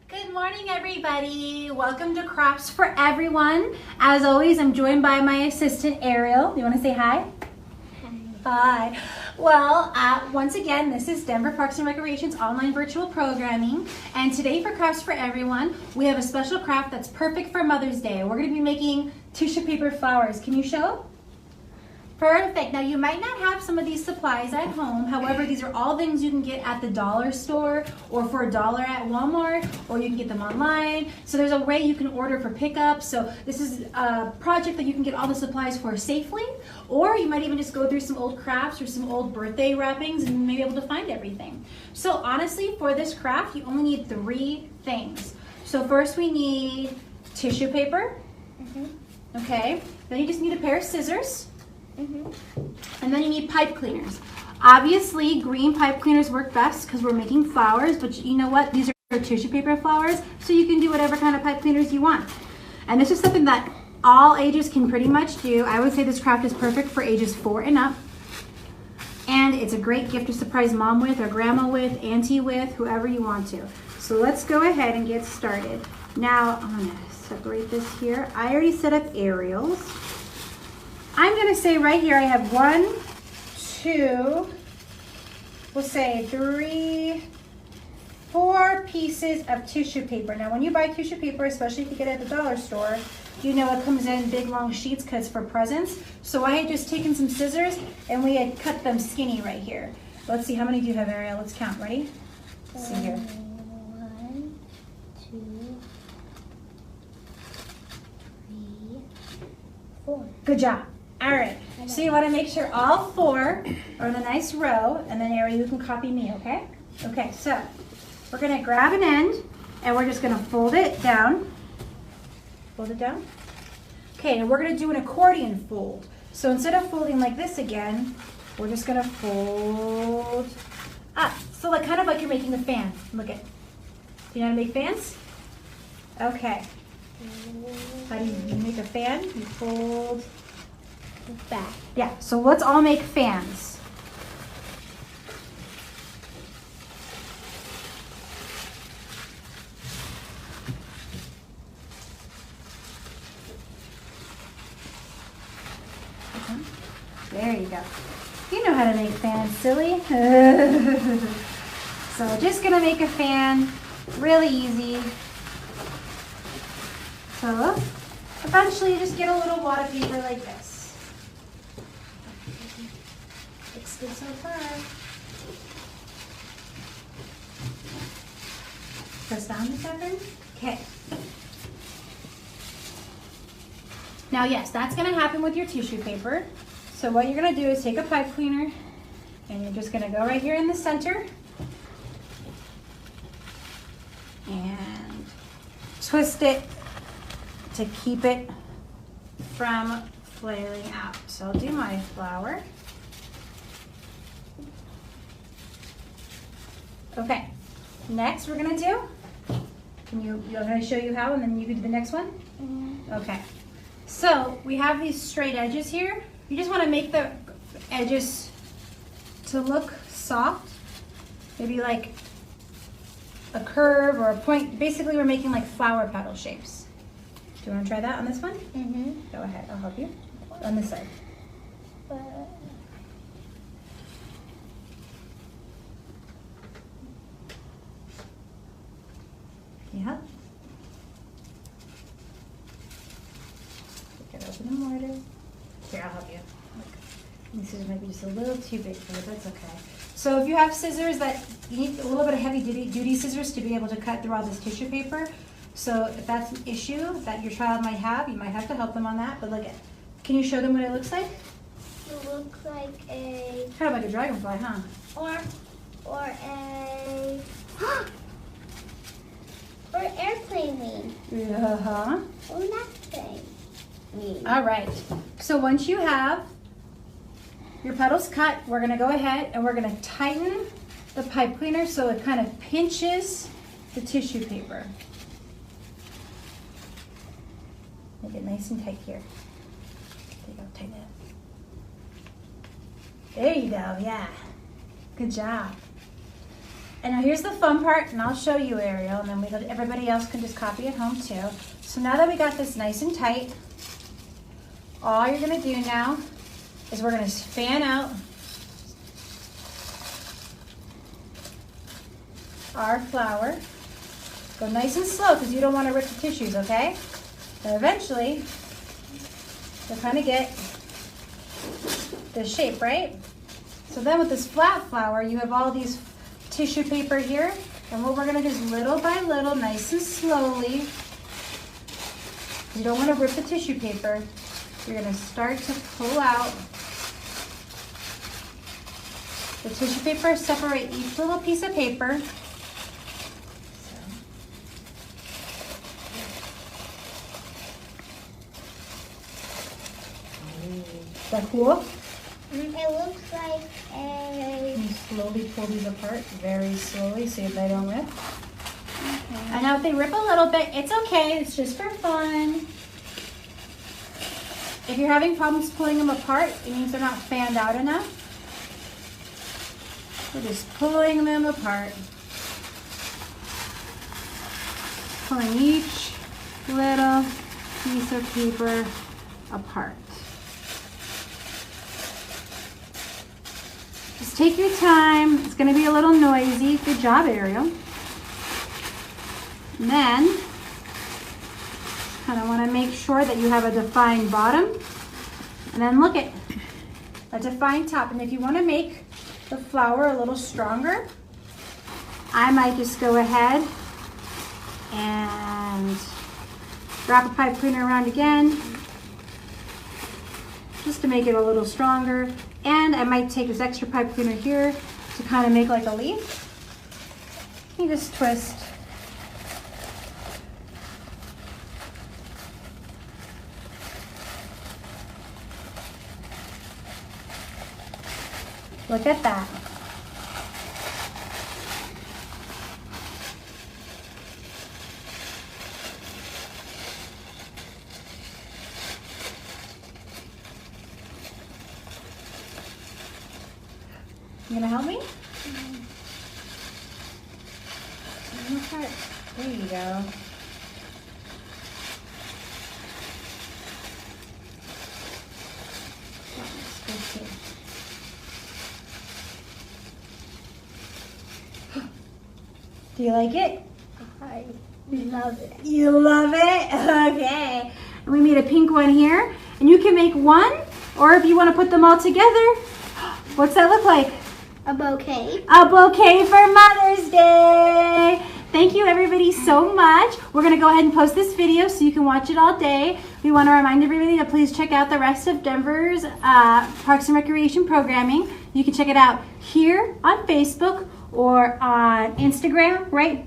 Good morning, everybody. Welcome to Crafts for Everyone. As always, I'm joined by my assistant, Ariel. You want to say hi? Hi. Well, once again, this is Denver Parks and Recreation's online virtual programming. And today for Crafts for Everyone, we have a special craft that's perfect for Mother's Day. We're going to be making tissue paper flowers. Can you show? Perfect. Now you might not have some of these supplies at home. However, these are all things you can get at the dollar store or for $1 at Walmart, or you can get them online. So there's a way you can order for pickup. So this is a project that you can get all the supplies for safely, or you might even just go through some old crafts or some old birthday wrappings and maybe able to find everything. So honestly, for this craft, you only need 3 things. So first we need tissue paper. Okay. Then you just need a pair of scissors. And then you need pipe cleaners. Obviously, green pipe cleaners work best because we're making flowers, but you know what? These are tissue paper flowers, so you can do whatever kind of pipe cleaners you want. And this is something that all ages can pretty much do. I would say this craft is perfect for ages 4 and up. And it's a great gift to surprise mom with, or grandma with, auntie with, whoever you want to. So let's go ahead and get started. Now, I'm gonna separate this here. I already set up Ariel's. I'm going to say right here I have 1, 2, we'll say 3, 4 pieces of tissue paper. Now when you buy tissue paper, especially if you get it at the dollar store, you know it comes in big long sheets because it's for presents. So I had just taken some scissors and we had cut them skinny right here. Let's see, how many do you have, Ariel? Let's count. Ready? Let's see here. 1, 2, 3, 4. Good job. All right, so you want to make sure all 4 are in a nice row, and then Ariel, you can copy me, okay? Okay, so we're going to grab an end, and we're just going to fold it down. Fold it down. Okay, and we're going to do an accordion fold. So instead of folding like this again, we're just going to fold up. So like kind of like you're making a fan. Look at. Do you know how to make fans? Okay. How do you make a fan? You fold back. Yeah, so let's all make fans. There you go. You know how to make fans, silly. So just gonna make a fan, really easy. So eventually you just get a little wad of paper like this. Looks good so far. Press down the cover. Okay. Now yes, that's gonna happen with your tissue paper. So what you're gonna do is take a pipe cleaner and you're just gonna go right here in the center and twist it to keep it from flailing out. So I'll do my flower. Okay, next we're gonna do, you're gonna show you how and then you can do the next one? Okay, so we have these straight edges here. You just wanna make the edges to look soft, maybe like a curve or a point. Basically we're making like flower petal shapes. Do you wanna try that on this one? Go ahead, I'll help you. On this side. Yeah. Get open the mortar. Here, I'll help you. Look, these scissors might be just a little too big for you, but it's okay. So if you have scissors that you need a little bit of heavy duty scissors to be able to cut through all this tissue paper. So if that's an issue that your child might have, you might have to help them on that. But look at, can you show them what it looks like? It looks like a Kind of like a dragonfly, huh? or a or airplane wing. Uh-huh. Or nothing. All right. So once you have your petals cut, we're gonna go ahead and we're gonna tighten the pipe cleaner so it kind of pinches the tissue paper. Make it nice and tight here. There you go, tighten it up. There you go, yeah. Good job. And now here's the fun part, and I'll show you, Ariel, and then everybody else can just copy at home too. So now that we got this nice and tight, all you're gonna do now is we're gonna fan out our flower. Go nice and slow because you don't want to rip the tissues, okay? And eventually, you'll kind of get this shape, right? So then with this flat flower, you have all these tissue paper here. And what we're going to do is little by little, nice and slowly, you don't want to rip the tissue paper. You're going to start to pull out the tissue paper, separate each little piece of paper. Is that cool? It looks like a... You slowly pull these apart, very slowly, see if they don't rip. Okay. I know if they rip a little bit, it's okay, it's just for fun. If you're having problems pulling them apart, it means they're not fanned out enough. We're just pulling them apart. Pulling each little piece of paper apart. Just take your time. It's going to be a little noisy. Good job, Ariel. And then, kind of want to make sure that you have a defined bottom. And then look at a defined top. And if you want to make the flower a little stronger, I might just go ahead and wrap a pipe cleaner around again, just to make it a little stronger. And I might take this extra pipe cleaner here to kind of make like a leaf. You just twist. Look at that. You gonna help me? There you go. Do you like it? I love it. You love it? Okay. And we made a pink one here. And you can make one, or if you want to put them all together, what's that look like? A bouquet. A bouquet for Mother's Day. Thank you everybody so much. We're going to go ahead and post this video so you can watch it all day. We want to remind everybody to please check out the rest of Denver's Parks and Recreation programming. You can check it out here on Facebook or on Instagram, right?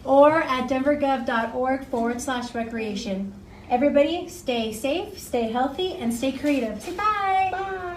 Or at denvergov.org/recreation. Everybody stay safe, stay healthy, and stay creative. Say bye. Bye.